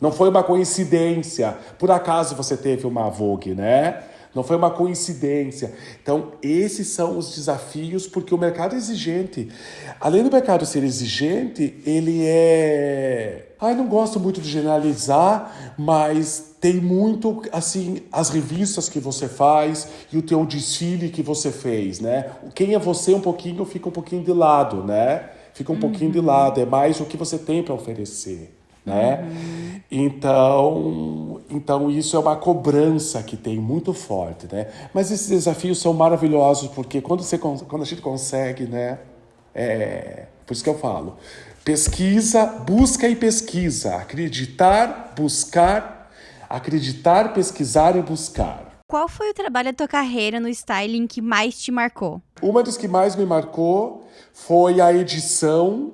não foi uma coincidência. Por acaso você teve uma Vogue, né? Não foi uma coincidência. Então, esses são os desafios, porque o mercado é exigente. Além do mercado ser exigente, ele é... não gosto muito de generalizar, mas tem muito, assim, as revistas que você faz e o teu desfile que você fez, né? Quem é você fica um pouquinho de lado, né? Fica um pouquinho de lado. É mais o que você tem para oferecer, né? Então isso é uma cobrança que tem muito forte, né? Mas esses desafios são maravilhosos, porque quando a gente consegue, né? Por isso que eu falo, pesquisa, busca e pesquisa, acreditar, pesquisar e buscar. Qual foi o trabalho da tua carreira no styling que mais te marcou? Uma das que mais me marcou foi a edição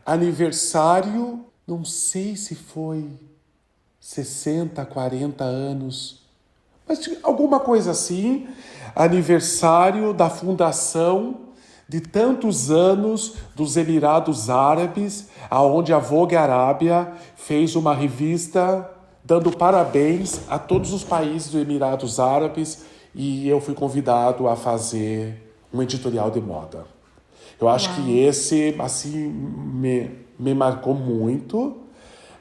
aniversário, não sei se foi 60, 40 anos, mas alguma coisa assim, aniversário da fundação de tantos anos dos Emirados Árabes, aonde a Vogue Arábia fez uma revista dando parabéns a todos os países dos Emirados Árabes, e eu fui convidado a fazer um editorial de moda. Eu acho que esse, assim, me marcou muito.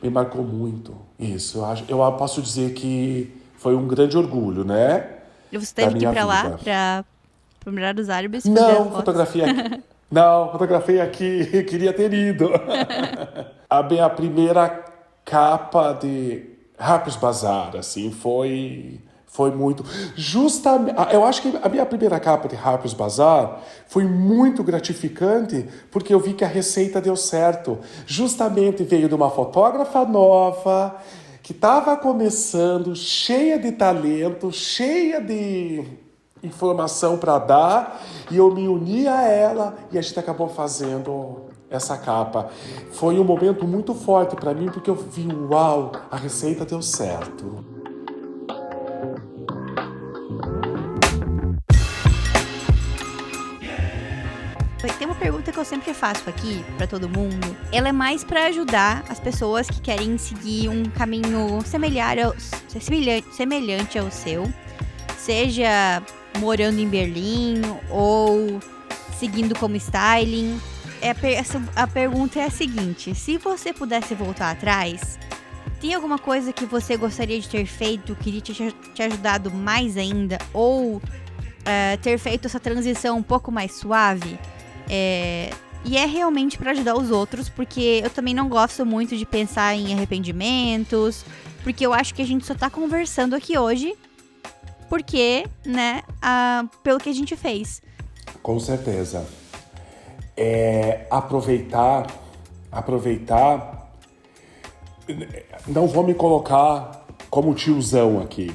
Me marcou muito. Isso, eu posso dizer que foi um grande orgulho, né? E você teve que ir pra lá, para Emirados Árabes? Não, fotografei aqui, queria ter ido. A minha primeira capa de Harper's Bazaar, assim, foi muito... eu acho que a minha primeira capa de Harper's Bazaar foi muito gratificante, porque eu vi que a receita deu certo. Justamente veio de uma fotógrafa nova, que estava começando, cheia de talento, cheia de informação para dar, e eu me uni a ela e a gente acabou fazendo essa capa. Foi um momento muito forte para mim, porque eu vi, uau, a receita deu certo. Tem uma pergunta que eu sempre faço aqui pra todo mundo. Ela é mais pra ajudar as pessoas que querem seguir um caminho semelhante ao seu, seja morando em Berlim ou seguindo como styling. A pergunta é a seguinte: se você pudesse voltar atrás, tem alguma coisa que você gostaria de ter feito, que teria te ajudado mais ainda, ou ter feito essa transição um pouco mais suave? E é realmente para ajudar os outros, porque eu também não gosto muito de pensar em arrependimentos, porque eu acho que a gente só tá conversando aqui hoje porque, né, pelo que a gente fez. Com certeza. Aproveitar, não vou me colocar como tiozão aqui,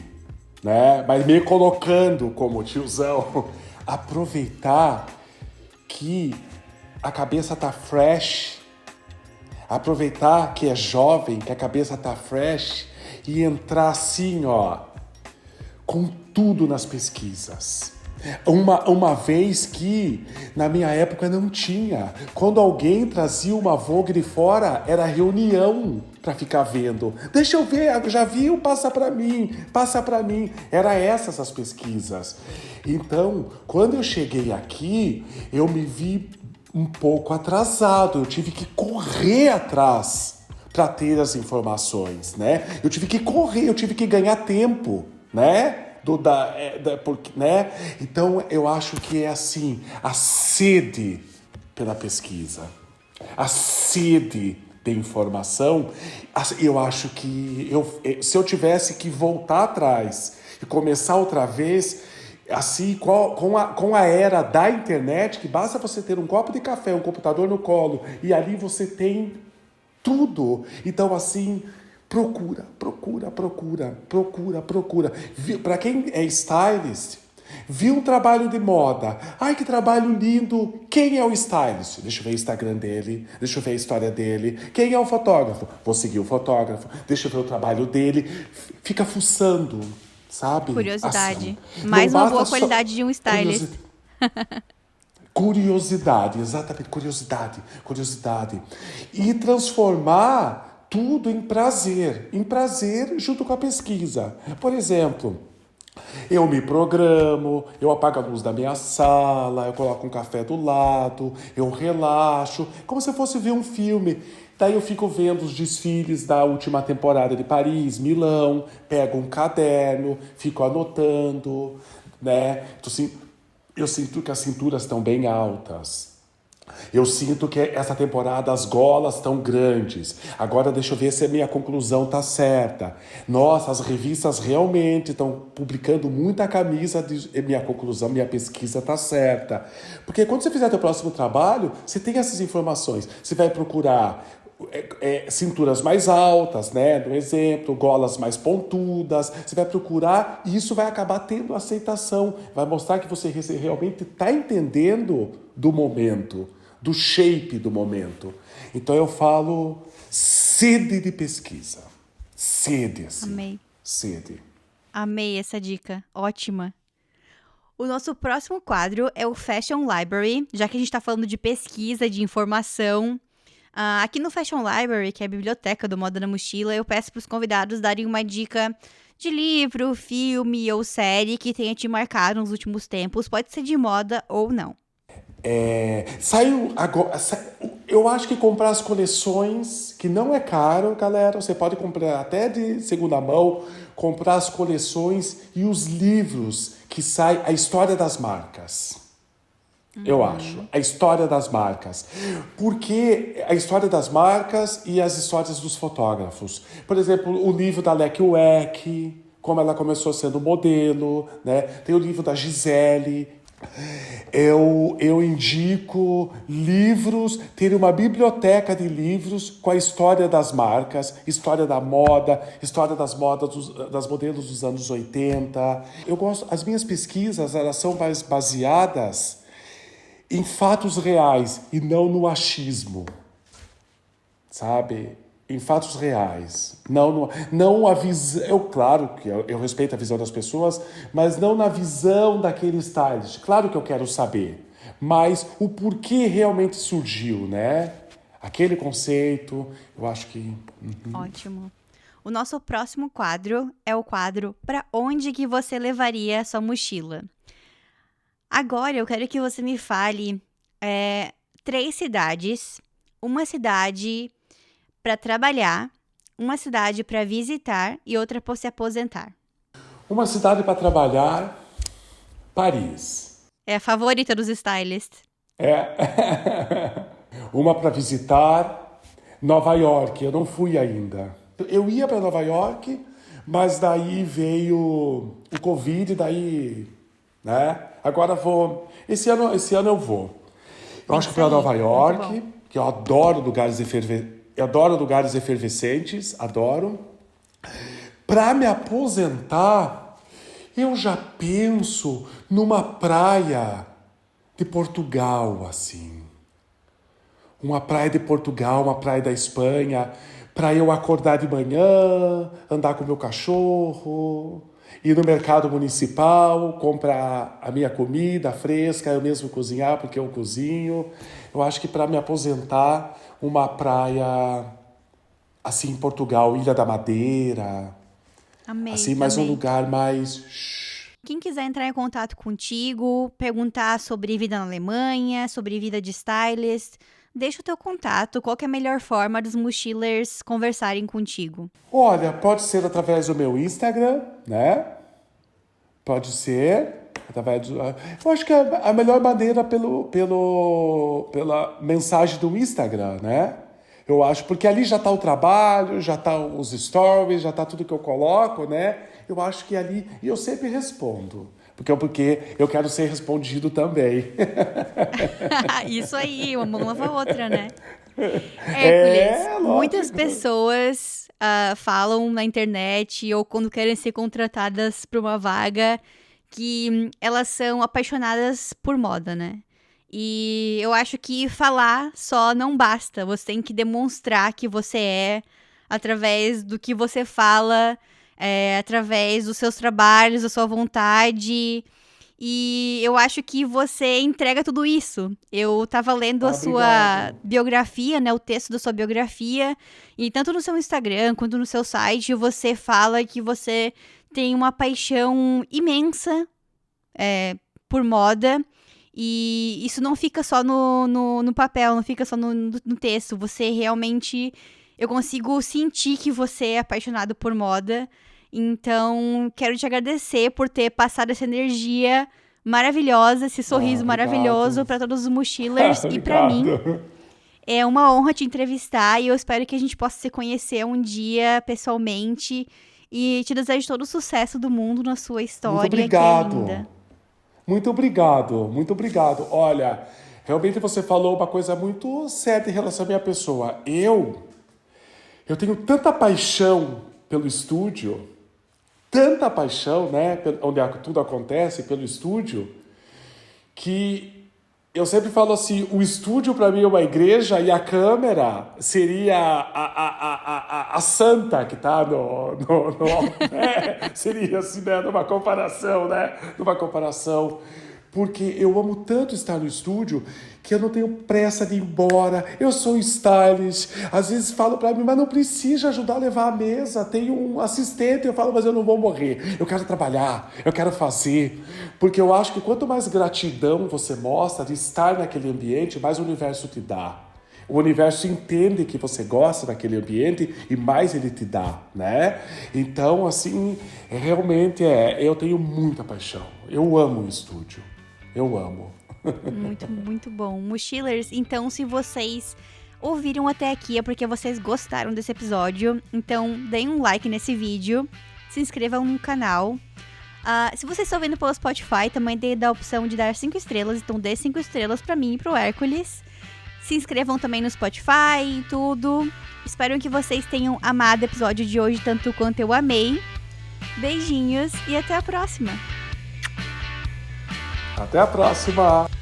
né? Mas me colocando como tiozão, aproveitar que a cabeça tá fresh, aproveitar que é jovem, que a cabeça tá fresh e entrar assim, ó, com tudo nas pesquisas. Uma vez que na minha época não tinha. Quando alguém trazia uma Vogue de fora, era reunião para ficar vendo. Deixa eu ver, já viu? Passa para mim. Era essas as pesquisas. Então, quando eu cheguei aqui, eu me vi um pouco atrasado. Eu tive que correr atrás para ter as informações, né? Eu tive que correr, eu tive que ganhar tempo, né? Né? Então, eu acho que é assim, a sede pela pesquisa, a sede de informação. Eu acho que se eu tivesse que voltar atrás e começar outra vez, assim, com a era da internet, que basta você ter um copo de café, um computador no colo, e ali você tem tudo. Então, assim, procura. Para quem é stylist, viu um trabalho de moda. Ai, que trabalho lindo. Quem é o stylist? Deixa eu ver o Instagram dele. Deixa eu ver a história dele. Quem é o fotógrafo? Vou seguir o fotógrafo. Deixa eu ver o trabalho dele. Fica fuçando, sabe? Curiosidade. Assim, Mais uma boa qualidade de um stylist. Curiosidade, exatamente, curiosidade. E transformar tudo em prazer junto com a pesquisa. Por exemplo, eu me programo, eu apago a luz da minha sala, eu coloco um café do lado, eu relaxo, como se eu fosse ver um filme. Daí eu fico vendo os desfiles da última temporada de Paris, Milão, pego um caderno, fico anotando, né? Eu sinto que as cinturas estão bem altas. Eu sinto que essa temporada as golas estão grandes. Agora deixa eu ver se a minha conclusão está certa. Nossa, as revistas realmente estão publicando muita camisa de minha conclusão, minha pesquisa está certa. Porque quando você fizer seu próximo trabalho, você tem essas informações. Você vai procurar cinturas mais altas, né? No exemplo, golas mais pontudas. Você vai procurar e isso vai acabar tendo aceitação. Vai mostrar que você realmente está entendendo do momento, do shape do momento. Então eu falo sede de pesquisa. Sede, assim. Amei. Sede. Amei essa dica. Ótima. O nosso próximo quadro é o Fashion Library, já que a gente está falando de pesquisa, de informação. Aqui no Fashion Library, que é a biblioteca do Moda na Mochila, eu peço para os convidados darem uma dica de livro, filme ou série que tenha te marcado nos últimos tempos. Pode ser de moda ou não. Saiu agora. Eu acho que comprar as coleções, que não é caro, galera. Você pode comprar até de segunda mão, comprar as coleções e os livros que saem, a história das marcas. Eu acho. A história das marcas. Porque a história das marcas e as histórias dos fotógrafos. Por exemplo, o livro da Lek Weck, como ela começou sendo modelo, né? Tem o livro da Gisele. Eu indico livros, ter uma biblioteca de livros com a história das marcas, história da moda, história das modas das modelos dos anos 80. Eu gosto, as minhas pesquisas, elas são mais baseadas em fatos reais e não no achismo, sabe? Em fatos reais. Não a visão. Claro que eu respeito a visão das pessoas, mas não na visão daquele stylist. Claro que eu quero saber, mas o porquê realmente surgiu, né? Aquele conceito, eu acho que... Ótimo. O nosso próximo quadro é o quadro Pra Onde que você levaria a sua mochila? Agora eu quero que você me fale 3 cidades, uma cidade para trabalhar, uma cidade para visitar e outra para se aposentar. Uma cidade para trabalhar, Paris. É a favorita dos stylists. Uma para visitar, Nova York. Eu não fui ainda. Eu ia para Nova York, mas daí veio o Covid, daí, né? Agora vou. Esse ano eu vou. Eu acho que para Nova York, que eu adoro lugares efervescentes, adoro. Para me aposentar, eu já penso numa praia de Portugal, assim. Uma praia de Portugal, uma praia da Espanha, para eu acordar de manhã, andar com o meu cachorro, ir no mercado municipal, comprar a minha comida fresca, eu mesmo cozinhar, porque eu cozinho. Eu acho que para me aposentar, uma praia assim em Portugal, Ilha da Madeira. Amei, assim, mais um lugar mais... Quem quiser entrar em contato contigo, perguntar sobre vida na Alemanha, sobre vida de stylist, deixa o teu contato. Qual que é a melhor forma dos mochilers conversarem contigo? Olha, pode ser através do meu Instagram, né? Pode ser através do... Eu acho que é a melhor maneira pela mensagem do Instagram, né? Eu acho, porque ali já está o trabalho, já está os stories, já está tudo que eu coloco, né? Eu acho que ali... E eu sempre respondo. Porque eu quero ser respondido também. Isso aí, uma mão lava a outra, né? Hércules, lógico. muitas pessoas falam na internet ou quando querem ser contratadas para uma vaga que elas são apaixonadas por moda, né? E eu acho que falar só não basta. Você tem que demonstrar que você é através do que você fala, através dos seus trabalhos, da sua vontade. E eu acho que você entrega tudo isso. Eu tava lendo a sua Obrigado. biografia, né? O texto da sua biografia. E tanto no seu Instagram quanto no seu site, você fala que você tem uma paixão imensa por moda. E isso não fica só no papel, não fica só no texto. Você realmente... Eu consigo sentir que você é apaixonado por moda. Então, quero te agradecer por ter passado essa energia maravilhosa, esse sorriso maravilhoso para todos os mochilers e para mim. É uma honra te entrevistar e eu espero que a gente possa se conhecer um dia pessoalmente e te desejo todo o sucesso do mundo na sua história, Muito obrigado. que é linda. Muito obrigado, muito obrigado. Olha, realmente você falou uma coisa muito certa em relação à minha pessoa. Eu tenho tanta paixão pelo estúdio, tanta paixão, né, onde tudo acontece, pelo estúdio, que eu sempre falo assim, o estúdio para mim é uma igreja e a câmera seria a santa que tá seria assim, né, numa comparação, porque eu amo tanto estar no estúdio que eu não tenho pressa de ir embora. Eu sou stylist. Às vezes falo pra mim, mas não precisa ajudar a levar a mesa. Tem um assistente. Eu falo, mas eu não vou morrer. Eu quero trabalhar. Eu quero fazer. Porque eu acho que quanto mais gratidão você mostra de estar naquele ambiente, mais o universo te dá. O universo entende que você gosta daquele ambiente e mais ele te dá, né? Então, assim, realmente eu tenho muita paixão. Eu amo o estúdio. Eu amo. Muito, muito bom. Mochilers, então se vocês ouviram até aqui é porque vocês gostaram desse episódio. Então, deem um like nesse vídeo, se inscrevam no canal. Se vocês estão vendo pelo Spotify, também tem a opção de dar 5 estrelas. Então, dê 5 estrelas pra mim e pro Hércules. Se inscrevam também no Spotify e tudo. Espero que vocês tenham amado o episódio de hoje tanto quanto eu amei. Beijinhos e até a próxima! Até a próxima!